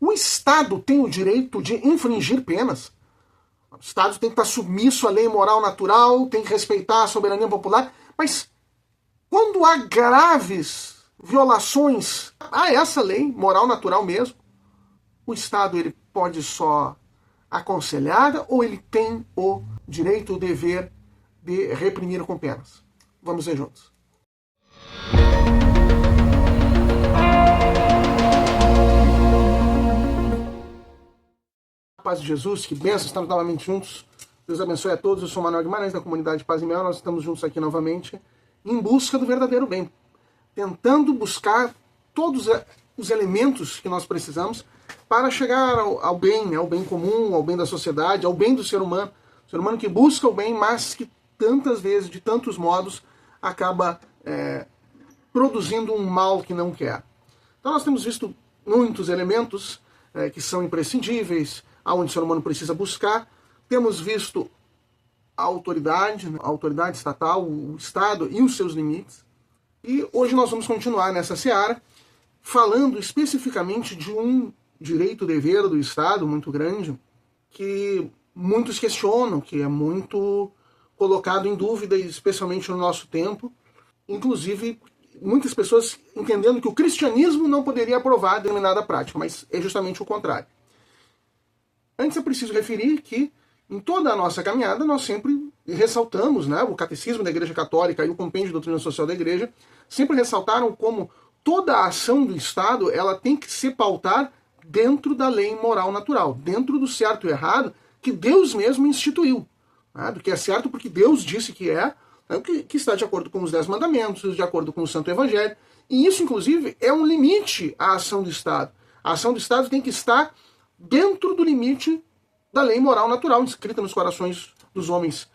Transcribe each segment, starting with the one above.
O Estado tem o direito de infringir penas. O Estado tem que estar submisso à lei moral natural, tem que respeitar a soberania popular, mas quando há graves violações a essa lei moral natural mesmo, o Estado ele pode só aconselhar ou ele tem o direito, o dever de reprimir com penas? Vamos ver juntos. Paz de Jesus, que bênção, estamos novamente juntos. Deus abençoe a todos. Eu sou Manuel Guimarães, da comunidade Paz e Mel. Nós estamos juntos aqui novamente em busca do verdadeiro bem, tentando buscar todos os elementos que nós precisamos para chegar ao bem, né? Ao bem comum, ao bem da sociedade, ao bem do ser humano. O ser humano que busca o bem, mas que tantas vezes, de tantos modos, acaba produzindo um mal que não quer. Então nós temos visto muitos elementos que são imprescindíveis, aonde o ser humano precisa buscar. Temos visto a autoridade estatal, o Estado e os seus limites. E hoje nós vamos continuar nessa seara, falando especificamente de um direito-dever do Estado muito grande, que muitos questionam, que é muito colocado em dúvida, especialmente no nosso tempo. Inclusive, muitas pessoas entendendo que o cristianismo não poderia aprovar determinada prática, mas é justamente o contrário. Antes é preciso referir que, em toda a nossa caminhada, nós sempre ressaltamos, né, o Catecismo da Igreja Católica e o Compêndio de Doutrina Social da Igreja, sempre ressaltaram como toda a ação do Estado ela tem que se pautar dentro da lei moral natural, dentro do certo e errado que Deus mesmo instituiu. Né, do que é certo porque Deus disse que é, né, que está de acordo com os 10 mandamentos, de acordo com o Santo Evangelho. E isso, inclusive, é um limite à ação do Estado. A ação do Estado tem que estar dentro do limite da lei moral natural, inscrita nos corações dos homens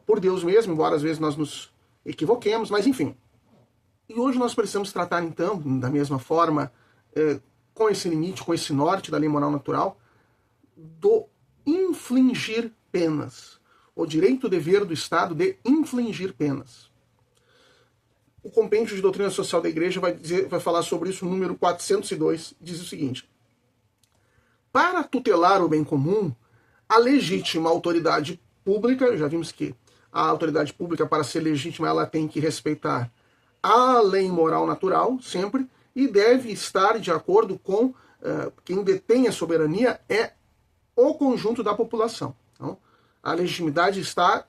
por Deus mesmo, embora às vezes nós nos equivoquemos, mas enfim. E hoje nós precisamos tratar, então, da mesma forma, com esse limite, com esse norte da lei moral natural, do infligir penas. O direito, o dever do Estado de infligir penas. O Compêndio de Doutrina Social da Igreja vai falar sobre isso, no número 402, diz o seguinte: para tutelar o bem comum, a legítima autoridade pública, já vimos que a autoridade pública, para ser legítima, ela tem que respeitar a lei moral natural, sempre, e deve estar de acordo com quem detém a soberania é o conjunto da população. Então, a legitimidade está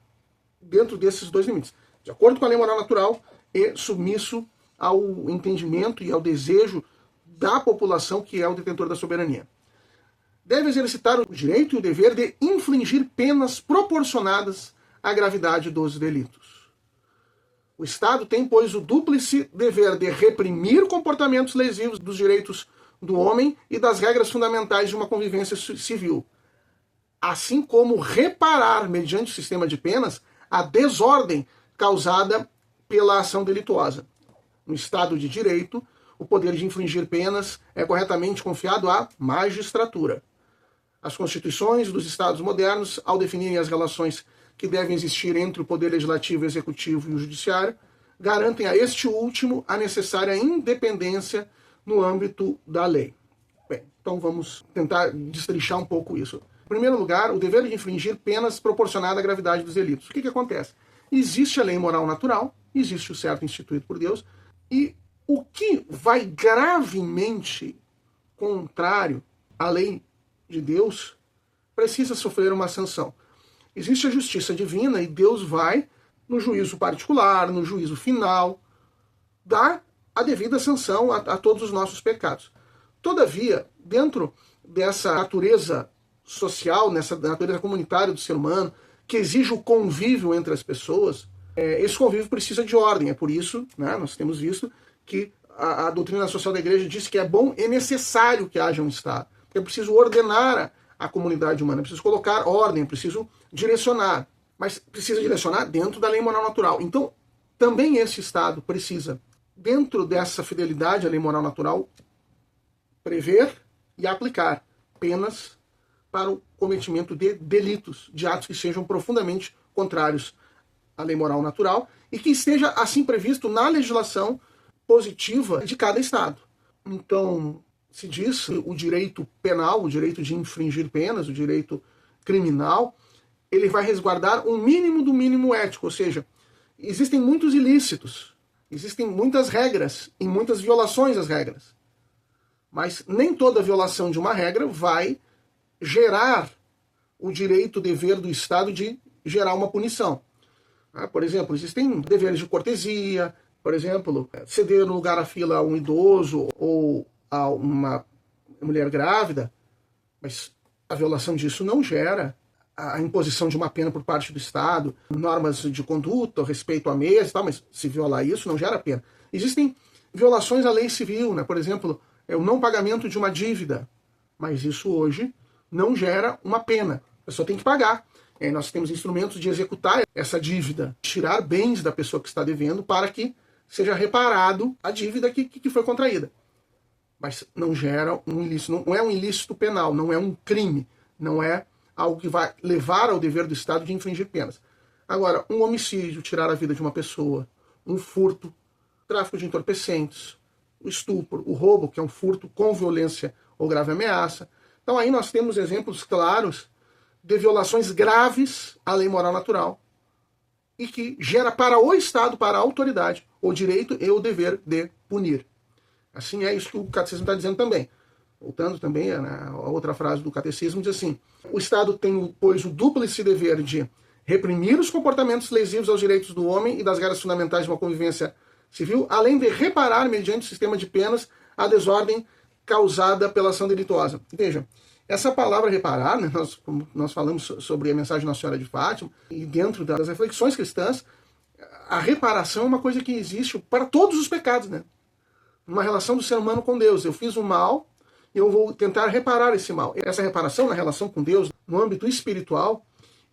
dentro desses dois limites, de acordo com a lei moral natural e submisso ao entendimento e ao desejo da população, que é o detentor da soberania. Deve exercitar o direito e o dever de infligir penas proporcionadas à gravidade dos delitos. O Estado tem, pois, o dúplice dever de reprimir comportamentos lesivos dos direitos do homem e das regras fundamentais de uma convivência civil, assim como reparar, mediante o sistema de penas, a desordem causada pela ação delituosa. No Estado de Direito, o poder de infligir penas é corretamente confiado à magistratura. As constituições dos Estados modernos, ao definirem as relações que devem existir entre o Poder Legislativo, Executivo e o Judiciário, garantem a este último a necessária independência no âmbito da lei. Bem, então vamos tentar destrinchar um pouco isso. Em primeiro lugar, o dever de infligir penas proporcionada à gravidade dos delitos. O que acontece? Existe a lei moral natural, existe o certo instituído por Deus, e o que vai gravemente contrário à lei de Deus precisa sofrer uma sanção. Existe a justiça divina e Deus vai, no juízo particular, no juízo final, dar a devida sanção a todos os nossos pecados. Todavia, dentro dessa natureza social, nessa natureza comunitária do ser humano, que exige o convívio entre as pessoas, esse convívio precisa de ordem. É por isso, né, nós temos visto que a doutrina social da Igreja diz que é bom e necessário que haja um Estado. É preciso ordenar a comunidade humana, é preciso colocar ordem, é preciso direcionar. Mas precisa direcionar dentro da lei moral natural. Então, também esse Estado precisa, dentro dessa fidelidade à lei moral natural, prever e aplicar penas para o cometimento de delitos, de atos que sejam profundamente contrários à lei moral natural e que esteja assim previsto na legislação positiva de cada Estado. Então, se diz que o direito penal, o direito de infringir penas, o direito criminal, ele vai resguardar um mínimo do mínimo ético, ou seja, existem muitos ilícitos, existem muitas regras e muitas violações às regras. Mas nem toda violação de uma regra vai gerar o direito, o dever do Estado de gerar uma punição. Por exemplo, existem deveres de cortesia, por exemplo, ceder no lugar à fila a um idoso ou a uma mulher grávida, mas a violação disso não gera a imposição de uma pena por parte do Estado, normas de conduta, respeito à mesa e tal, mas se violar isso não gera pena. Existem violações à lei civil, né? Por exemplo, o não pagamento de uma dívida, mas isso hoje não gera uma pena. A pessoa tem que pagar. Nós temos instrumentos de executar essa dívida, tirar bens da pessoa que está devendo para que seja reparado a dívida que foi contraída. Mas não gera um ilícito, não é um ilícito penal, não é um crime, não é algo que vai levar ao dever do Estado de infringir penas. Agora, um homicídio, tirar a vida de uma pessoa, um furto, tráfico de entorpecentes, o estupro, o roubo, que é um furto com violência ou grave ameaça. Então aí nós temos exemplos claros de violações graves à lei moral natural e que gera para o Estado, para a autoridade, o direito e o dever de punir. Assim é isso que o catecismo está dizendo também. Voltando também a outra frase do catecismo, diz assim: o Estado tem, pois, o dúplice dever de reprimir os comportamentos lesivos aos direitos do homem e das regras fundamentais de uma convivência civil, além de reparar, mediante o sistema de penas, a desordem causada pela ação delituosa. Veja, essa palavra reparar, né, nós falamos sobre a mensagem de Nossa Senhora de Fátima, e dentro das reflexões cristãs, a reparação é uma coisa que existe para todos os pecados, né? Uma relação do ser humano com Deus. Eu fiz um mal e eu vou tentar reparar esse mal. Essa reparação na relação com Deus, no âmbito espiritual,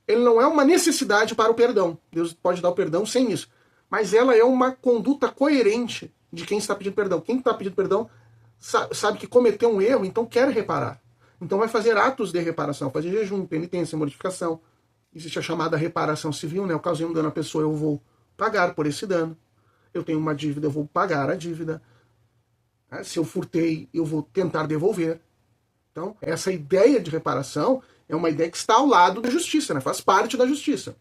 ele não é uma necessidade para o perdão. Deus pode dar o perdão sem isso. Mas ela é uma conduta coerente de quem está pedindo perdão. Quem está pedindo perdão sabe que cometeu um erro, então quer reparar. Então vai fazer atos de reparação, fazer jejum, penitência, mortificação. Existe a chamada reparação civil, né? Ocasionei um dano à pessoa, eu vou pagar por esse dano. Eu tenho uma dívida, eu vou pagar a dívida. Se eu furtei, eu vou tentar devolver. Então, essa ideia de reparação é uma ideia que está ao lado da justiça, né? Faz parte da justiça.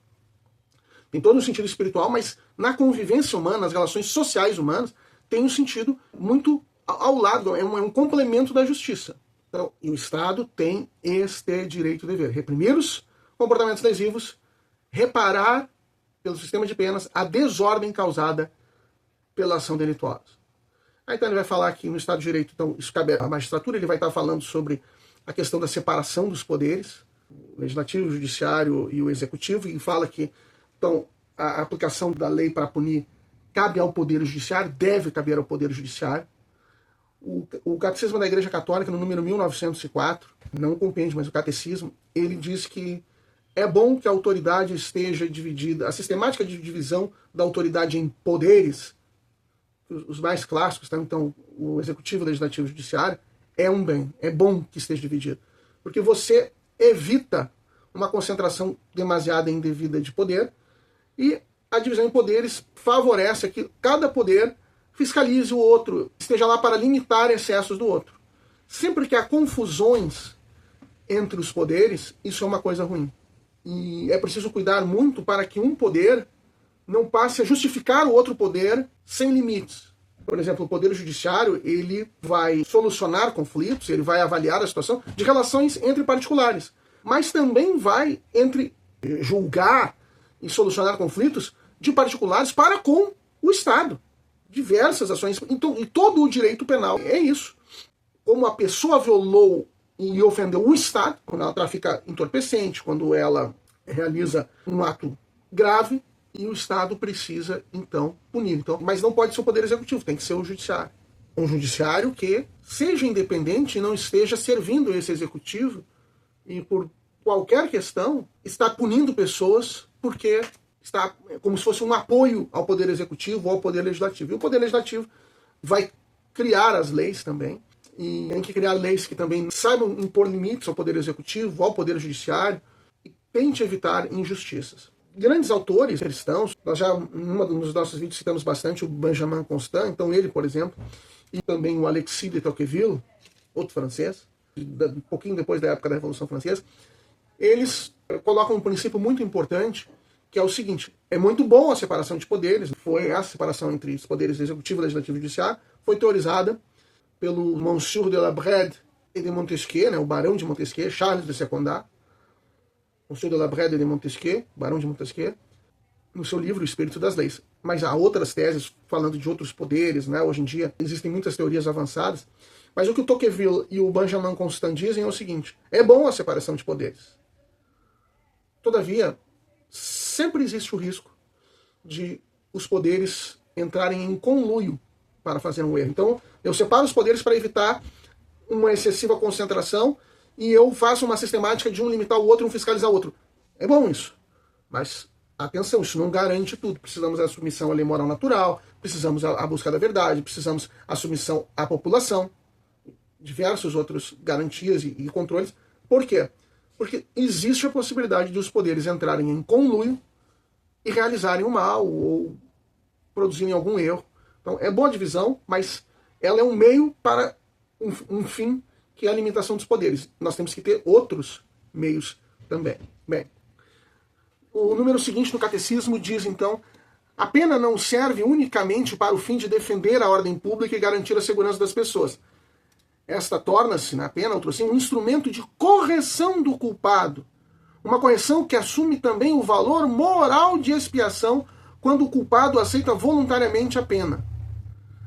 Tem todo um sentido espiritual, mas na convivência humana, nas relações sociais humanas, tem um sentido muito ao lado, é um complemento da justiça. Então, e o Estado tem este direito e dever: reprimir os comportamentos lesivos, reparar, pelo sistema de penas, a desordem causada pela ação delituosa. Aí então ele vai falar aqui no Estado de Direito, então isso cabe à magistratura, ele vai estar falando sobre a questão da separação dos poderes, o legislativo, o judiciário e o executivo, e fala que então, a aplicação da lei para punir cabe ao Poder Judiciário, deve caber ao Poder Judiciário. O Catecismo da Igreja Católica, no número 1904, não o compêndio, mas o Catecismo, ele diz que é bom que a autoridade esteja dividida, a sistemática de divisão da autoridade em poderes, os mais clássicos, tá? Então o Executivo, o Legislativo e o Judiciário, é um bem, é bom que esteja dividido, porque você evita uma concentração demasiada e indevida de poder, e a divisão em poderes favorece que cada poder fiscalize o outro, esteja lá para limitar excessos do outro. Sempre que há confusões entre os poderes, isso é uma coisa ruim. E é preciso cuidar muito para que um poder não passe a justificar o outro poder sem limites. Por exemplo, o Poder Judiciário, ele vai solucionar conflitos, ele vai avaliar a situação de relações entre particulares, mas também vai julgar e solucionar conflitos de particulares para com o Estado. Diversas ações. Então, e todo o direito penal é isso. Como a pessoa violou e ofendeu o Estado, quando ela trafica entorpecente, quando ela realiza um ato grave, e o Estado precisa, então, punir. Então, mas não pode ser o Poder Executivo, tem que ser o Judiciário. Um Judiciário que seja independente e não esteja servindo esse Executivo e, por qualquer questão, está punindo pessoas porque está como se fosse um apoio ao Poder Executivo ou ao Poder Legislativo. E o Poder Legislativo vai criar as leis também, e tem que criar leis que também saibam impor limites ao Poder Executivo, ao Poder Judiciário, e tente evitar injustiças. Grandes autores cristãos, nós já em um dos nossos vídeos citamos bastante o Benjamin Constant, então ele, por exemplo, e também o Alexis de Tocqueville, outro francês, um pouquinho depois da época da Revolução Francesa, eles colocam um princípio muito importante, que é o seguinte: é muito bom a separação de poderes, foi essa separação entre os poderes executivo, legislativo e judiciário, foi teorizada pelo Monsieur de la Brède et de Montesquieu, né, o Barão de Montesquieu, Charles de Secondat, Monsieur de la Brède et de Montesquieu, Barão de Montesquieu, no seu livro O Espírito das Leis. Mas há outras teses falando de outros poderes, né? Hoje em dia existem muitas teorias avançadas, mas o que o Tocqueville e o Benjamin Constant dizem é o seguinte: é bom a separação de poderes. Todavia, sempre existe o risco de os poderes entrarem em conluio para fazer um erro. Então, eu separo os poderes para evitar uma excessiva concentração e eu faço uma sistemática de um limitar o outro e um fiscalizar o outro. É bom isso, mas atenção, isso não garante tudo. Precisamos da submissão à lei moral natural, precisamos a busca da verdade, precisamos a submissão à população, diversos outros garantias e controles. Por quê? Porque existe a possibilidade de os poderes entrarem em conluio e realizarem o mal ou produzirem algum erro. Então é boa a divisão, mas ela é um meio para um fim, que é a limitação dos poderes. Nós temos que ter outros meios também. Bem, o número seguinte no catecismo diz, então: a pena não serve unicamente para o fim de defender a ordem pública e garantir a segurança das pessoas. Esta torna-se, na pena, outro assim, um instrumento de correção do culpado. Uma correção que assume também o valor moral de expiação quando o culpado aceita voluntariamente a pena.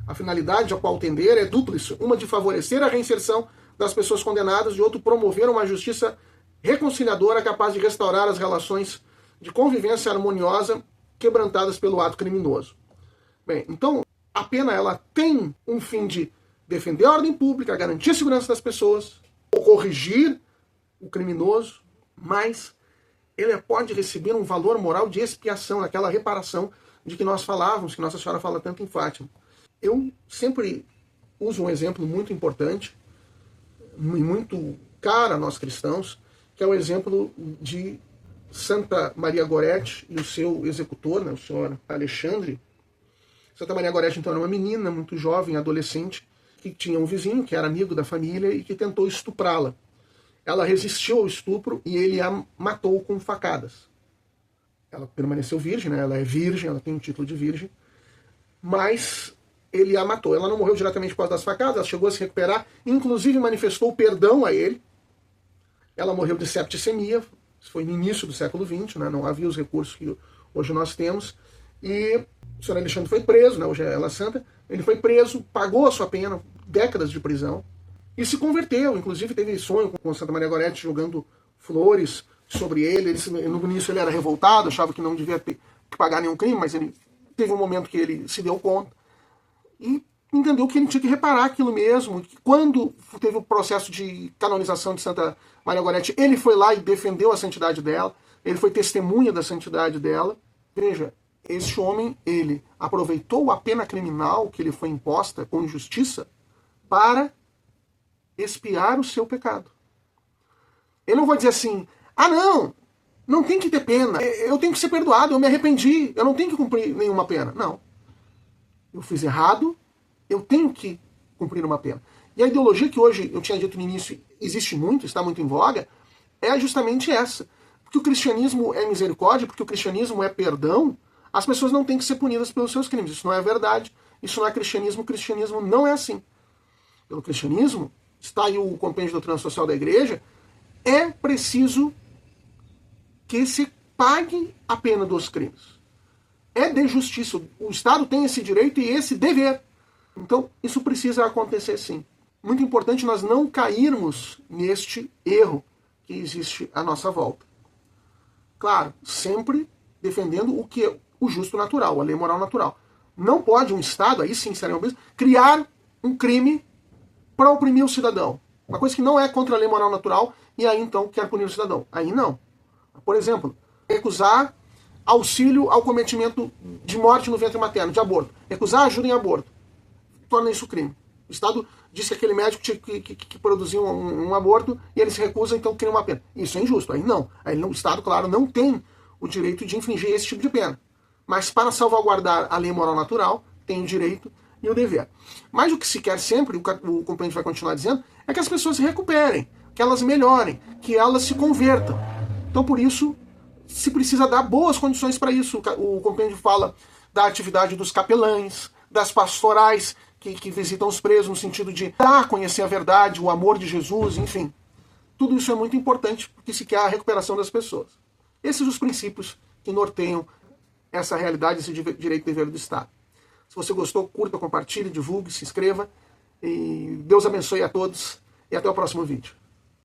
A finalidade a qual tender é dúplice: uma de favorecer a reinserção das pessoas condenadas, de outro promover uma justiça reconciliadora capaz de restaurar as relações de convivência harmoniosa quebrantadas pelo ato criminoso. Bem, então a pena ela tem um fim de defender a ordem pública, garantir a segurança das pessoas, ou corrigir o criminoso, mas ele pode receber um valor moral de expiação, aquela reparação de que nós falávamos, que Nossa Senhora fala tanto em Fátima. Eu sempre uso um exemplo muito importante, muito caro a nós cristãos, que é o exemplo de Santa Maria Gorete e o seu executor, né, o senhor Alexandre. Santa Maria Gorete, então, era uma menina muito jovem, adolescente, que tinha um vizinho que era amigo da família e que tentou estuprá-la. Ela resistiu ao estupro e ele a matou com facadas. Ela permaneceu virgem, né? Ela é virgem, ela tem um título de virgem, mas ele a matou. Ela não morreu diretamente por causa das facadas, ela chegou a se recuperar, inclusive manifestou perdão a ele. Ela morreu de septicemia, isso foi no início do século XX, né? Não havia os recursos que hoje nós temos, e o senhor Alexandre foi preso, né? Hoje ela é santa, ele foi preso, pagou a sua pena, décadas de prisão, e se converteu. Inclusive teve sonho com Santa Maria Gorete jogando flores sobre ele. No início ele era revoltado, achava que não devia ter que pagar nenhum crime, mas ele teve um momento que ele se deu conta e entendeu que ele tinha que reparar aquilo mesmo. Que quando teve o processo de canonização de Santa Maria Gorete, ele foi lá e defendeu a santidade dela, ele foi testemunha da santidade dela. Veja, este homem, ele aproveitou a pena criminal que lhe foi imposta com injustiça para expiar o seu pecado. Ele não vai dizer assim: ah, não tem que ter pena, eu tenho que ser perdoado, eu me arrependi, eu não tenho que cumprir nenhuma pena. Não. Eu fiz errado, eu tenho que cumprir uma pena. E a ideologia que hoje, eu tinha dito no início, existe muito, está muito em voga, é justamente essa. Porque o cristianismo é misericórdia, porque o cristianismo é perdão, as pessoas não têm que ser punidas pelos seus crimes. Isso não é verdade, isso não é cristianismo, o cristianismo não é assim. Pelo cristianismo, está aí o compêndio da doutrina social da igreja, é preciso que se pague a pena dos crimes. É de justiça. O Estado tem esse direito e esse dever. Então, isso precisa acontecer sim. Muito importante nós não cairmos neste erro que existe à nossa volta. Claro, sempre defendendo o que é o justo natural, a lei moral natural. Não pode um Estado, aí sim seria um bispo, criar um crime para oprimir o cidadão. Uma coisa que não é contra a lei moral natural e aí então quer punir o cidadão. Aí não. Por exemplo, recusar auxílio ao cometimento de morte no ventre materno, de aborto. Recusar ajuda em aborto. Torna isso crime. O Estado diz que aquele médico tinha que produzir um aborto e ele se recusa, então cria uma pena. Isso é injusto. Aí não. Aí o Estado, claro, não tem o direito de infligir esse tipo de pena. Mas para salvaguardar a lei moral natural, tem o direito e o dever. Mas o que se quer sempre, o compêndio vai continuar dizendo, é que as pessoas se recuperem, que elas melhorem, que elas se convertam. Então, por isso, se precisa dar boas condições para isso. O compêndio fala da atividade dos capelães, das pastorais que visitam os presos, no sentido de dar a conhecer a verdade, o amor de Jesus, enfim. Tudo isso é muito importante porque se quer a recuperação das pessoas. Esses são os princípios que norteiam essa realidade, esse direito e dever do Estado. Se você gostou, curta, compartilhe, divulgue, se inscreva. E Deus abençoe a todos e até o próximo vídeo.